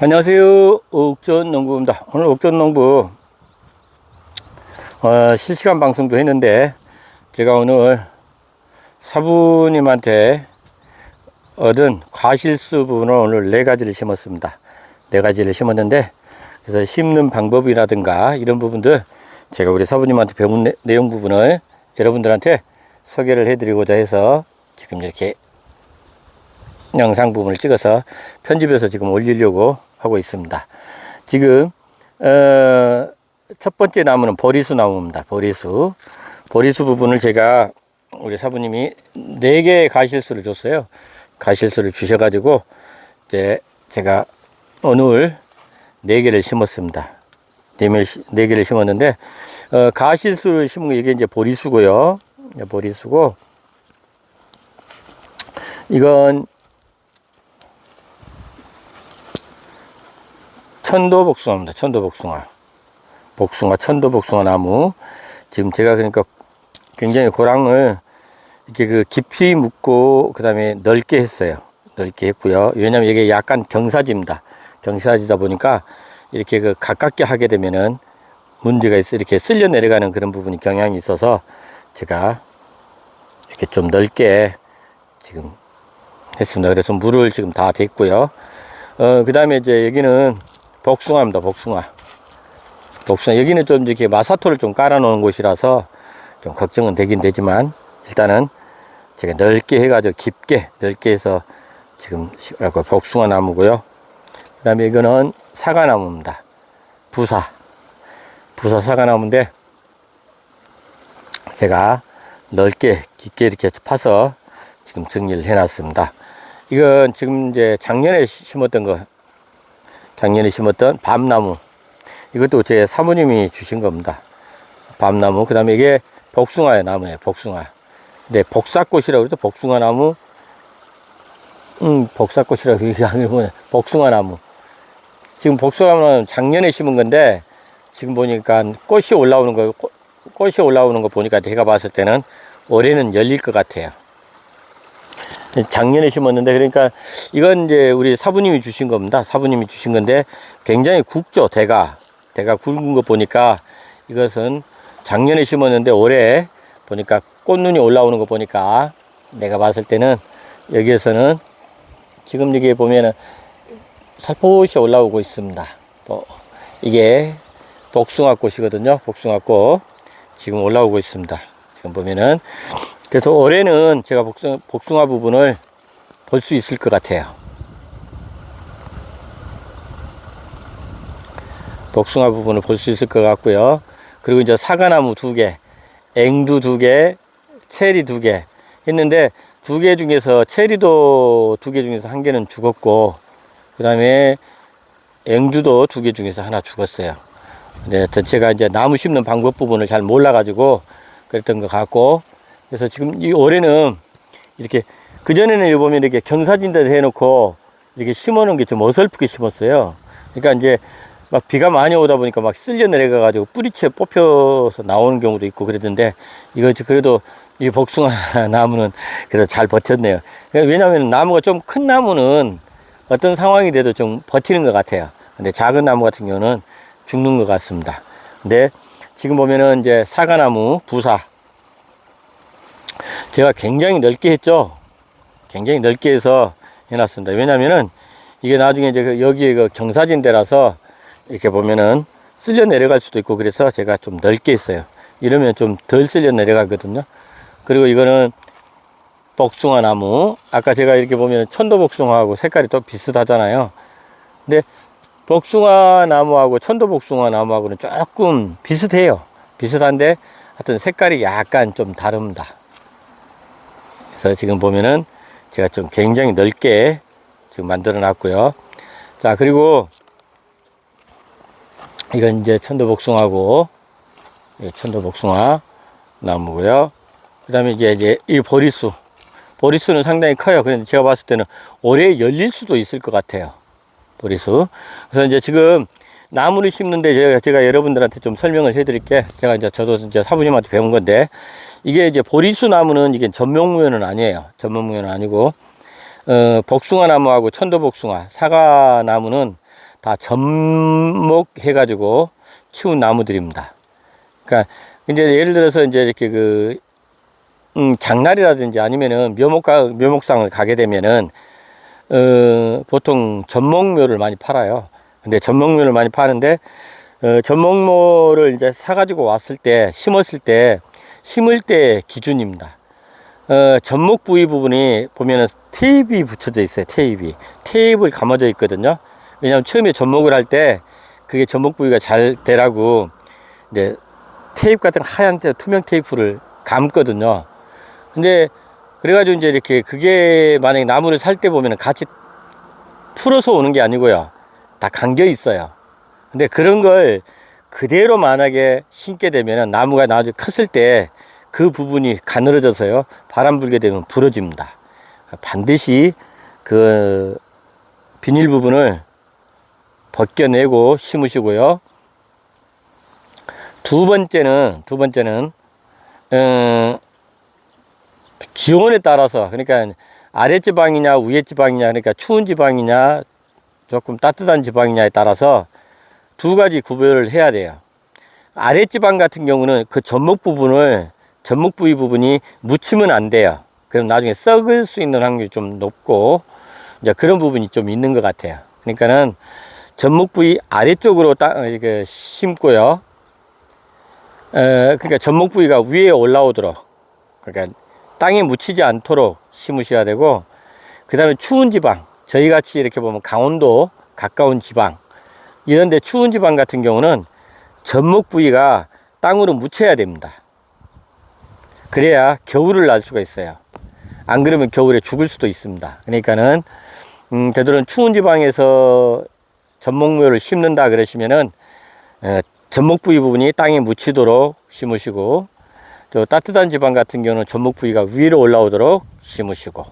안녕하세요. 옥전농부입니다. 오늘 옥전농부 실시간 방송도 했는데 제가 오늘 사부님한테 얻은 과실수 부분을 오늘 4가지를 심었습니다. 4가지를 심었는데 그래서 심는 방법이라든가 이런 부분들 제가 우리 사부님한테 배운 내용 부분을 여러분들한테 소개를 해드리고자 해서 지금 이렇게 영상 부분을 찍어서 편집해서 지금 올리려고 하고 있습니다. 지금 첫 번째 나무는 보리수 나무입니다. 보리수 부분을 제가 우리 사부님이 4개의 가실수를 줬어요. 가실수를 주셔가지고 이제 제가 오늘 4개를 심었습니다. 4개를 심었는데 가실수를 심은 게 이게 이제 보리수고요. 보리수고 이건 천도복숭아입니다. 천도복숭아. 천도복숭아 나무. 지금 제가 그러니까 굉장히 고랑을 이렇게 그 깊이 묶고 그 다음에 넓게 했어요. 넓게 했고요. 왜냐면 이게 약간 경사지입니다. 경사지다 보니까 이렇게 그 가깝게 하게 되면은 문제가 있어. 이렇게 쓸려 내려가는 그런 부분이 경향이 있어서 제가 이렇게 좀 넓게 지금 했습니다. 그래서 물을 지금 다 댔고요. 그 다음에 이제 여기는 복숭아입니다. 복숭아. 여기는 좀 이렇게 마사토를 좀 깔아 놓은 곳이라서 좀 걱정은 되긴 되지만 일단은 제가 넓게 해가지고 깊게 넓게 해서 지금 복숭아 나무고요. 그 다음에 이거는 사과나무입니다. 부사 사과나무인데 제가 넓게 깊게 이렇게 파서 지금 정리를 해 놨습니다. 이건 지금 이제 작년에 심었던 밤나무. 이것도 제 사모님이 주신 겁니다. 밤나무. 그 다음에 이게 복숭아의 나무예요. 복숭아. 네, 복사꽃이라고 그러죠. 복숭아 나무. 복사꽃이라고 얘기하면 복숭아 나무. 지금 복숭아 나무는 작년에 심은 건데 지금 보니까 꽃이 올라오는 거 보니까 제가 봤을 때는 올해는 열릴 것 같아요. 작년에 심었는데 그러니까 이건 이제 우리 사부님이 주신 겁니다. 사부님이 주신 건데 굉장히 굵죠. 대가 굵은 거 보니까 이것은 작년에 심었는데 올해 보니까 꽃눈이 올라오는 거 보니까 내가 봤을 때는 여기에서는 지금 여기 보면은 살포시 올라오고 있습니다. 또 이게 복숭아꽃이거든요. 복숭아꽃 지금 올라오고 있습니다. 지금 보면은 그래서 올해는 제가 복숭아 부분을 볼 수 있을 것 같아요. 복숭아 부분을 볼 수 있을 것 같고요. 그리고 이제 사과나무 2개, 앵두 2개, 체리 2개 했는데 2개 중에서 체리도 2개 중에서 1개는 죽었고 그 다음에 앵두도 2개 중에서 하나 죽었어요. 네, 제가 이제 나무 심는 방법 부분을 잘 몰라가지고 그랬던 것 같고 그래서 지금 이 올해는 이렇게 그전에는 여기 보면 이렇게 경사진데 해놓고 이렇게 심어 놓은 게 좀 어설프게 심었어요. 그러니까 이제 막 비가 많이 오다 보니까 막 쓸려 내려가 가지고 뿌리채 뽑혀서 나오는 경우도 있고 그랬는데 이거 그래도 이 복숭아 나무는 그래도 잘 버텼네요. 왜냐하면 나무가 좀 큰 나무는 어떤 상황이 돼도 좀 버티는 것 같아요. 근데 작은 나무 같은 경우는 죽는 것 같습니다. 근데 지금 보면은 이제 사과나무 부사 제가 굉장히 넓게 했죠. 굉장히 넓게 해서 해놨습니다. 왜냐면은 이게 나중에 이제 여기에 그 경사진대라서 이렇게 보면은 쓸려 내려갈 수도 있고 그래서 제가 좀 넓게 했어요. 이러면 좀 덜 쓸려 내려가거든요. 그리고 이거는 복숭아 나무. 아까 제가 이렇게 보면 천도복숭아하고 색깔이 또 비슷하잖아요. 근데 복숭아 나무하고 천도복숭아 나무하고는 조금 비슷해요. 비슷한데 하여튼 색깔이 약간 좀 다릅니다. 그래서 지금 보면은 제가 좀 굉장히 넓게 지금 만들어 놨고요. 자, 그리고 이건 이제 천도복숭아고 천도복숭아 나무고요. 그 다음에 이제 이 보리수는 상당히 커요. 그런데 제가 봤을 때는 올해 열릴 수도 있을 것 같아요. 보리수. 그래서 이제 지금 나무를 심는데 제가 여러분들한테 좀 설명을 해 드릴게. 저도 이제 사부님한테 배운 건데 이게 이제 보리수 나무는 이게 전목무효는 아니에요. 전목무효는 아니고 복숭아 나무하고 천도복숭아, 사과 나무는 다 접목해가지고 키운 나무들입니다. 그러니까 이제 예를 들어서 이제 이렇게 그 장날이라든지 아니면은 묘목상을 가게 되면은 보통 전목묘를 많이 팔아요. 근데 전목묘를 많이 파는데 전목묘를 이제 사가지고 왔을 때 심을 때 기준입니다. 전목 부위 부분이 보면은 테이프가 붙여져 있어요. 테이프를 감아져 있거든요. 왜냐하면 처음에 접목을 할 때 그게 전목 부위가 잘 되라고 이제 테이프 같은 하얀 투명 테이프를 감거든요. 근데 그래가지고 이제 이렇게 그게 만약에 나무를 살 때 보면은 같이 풀어서 오는 게 아니고요. 다 감겨 있어요. 근데 그런 걸 그대로 만약에 심게 되면은 나무가 나중에 컸을 때 그 부분이 가늘어져서요. 바람 불게 되면 부러집니다. 반드시 그 비닐 부분을 벗겨내고 심으시고요. 두 번째는 기온에 따라서, 그러니까 아랫지방이냐 위에지방이냐, 그러니까 추운 지방이냐 조금 따뜻한 지방이냐에 따라서 두 가지 구별을 해야 돼요. 아랫지방 같은 경우는 그 전목 부위 부분이 묻히면 안 돼요. 그럼 나중에 썩을 수 있는 확률이 좀 높고 이제 그런 부분이 좀 있는 것 같아요. 그러니까는 전목 부위 아래쪽으로 이렇게 심고요. 그러니까 전목 부위가 위에 올라오도록, 그러니까 땅에 묻히지 않도록 심으셔야 되고, 그 다음에 추운 지방, 저희 같이 이렇게 보면 강원도 가까운 지방, 이런데 추운 지방 같은 경우는 전목 부위가 땅으로 묻혀야 됩니다. 그래야 겨울을 날 수가 있어요. 안 그러면 겨울에 죽을 수도 있습니다. 그러니까는 되도록 추운 지방에서 전목묘를 심는다 그러시면은 전목 부위 부분이 땅에 묻히도록 심으시고, 또 따뜻한 지방 같은 경우는 전목 부위가 위로 올라오도록 심으시고,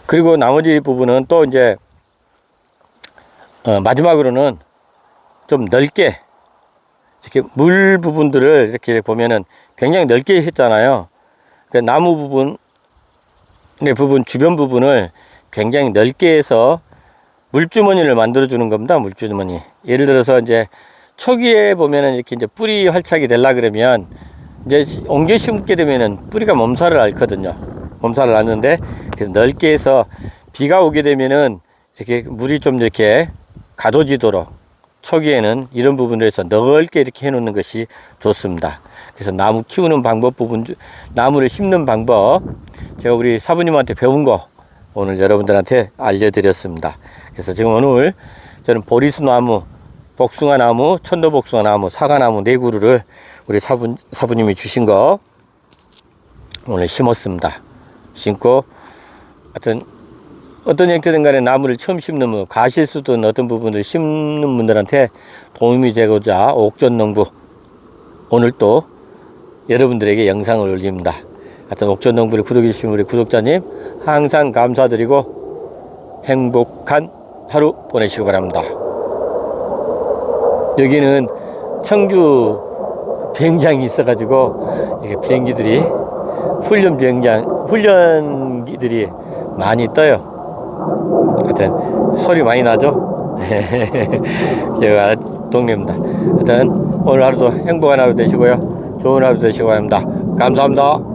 그리고 나머지 부분은 또 이제 마지막으로는 좀 넓게 이렇게 물 부분들을 이렇게 보면은 굉장히 넓게 했잖아요. 그 나무 주변 부분을 굉장히 넓게 해서 물주머니를 만들어 주는 겁니다. 물주머니. 예를 들어서 이제 초기에 보면은 이렇게 이제 뿌리 활착이 되려 그러면 이제 옮겨 심게 되면은 뿌리가 몸살을 앓거든요. 몸살을 앓는데, 그래서 넓게 해서 비가 오게 되면은 이렇게 물이 좀 이렇게 가둬지도록 초기에는 이런 부분에서 넓게 이렇게 해 놓는 것이 좋습니다. 그래서 나무 키우는 방법 나무를 심는 방법, 제가 우리 사부님한테 배운 거 오늘 여러분들한테 알려드렸습니다. 그래서 지금 오늘 저는 보리수나무, 복숭아나무, 천도복숭아나무, 사과나무 4그루를 우리 사부님이 주신 거 오늘 심었습니다. 심고 어떤 형태든 간에 나무를 처음 심는 분, 과실수든 어떤 부분을 심는 분들한테 도움이 되고자 옥전농부 오늘 또 여러분들에게 영상을 올립니다. 하여튼 옥전농부를 구독해 주신 우리 구독자님 항상 감사드리고 행복한 하루 보내시기 바랍니다. 여기는 청주 비행장이 있어가지고 이게 비행기들이 훈련기들이 많이 떠요. 하여튼 소리 많이 나죠? 제가 동네입니다. 하여튼 오늘 하루도 행복한 하루 되시고요. 좋은 하루 되시기 바랍니다. 감사합니다.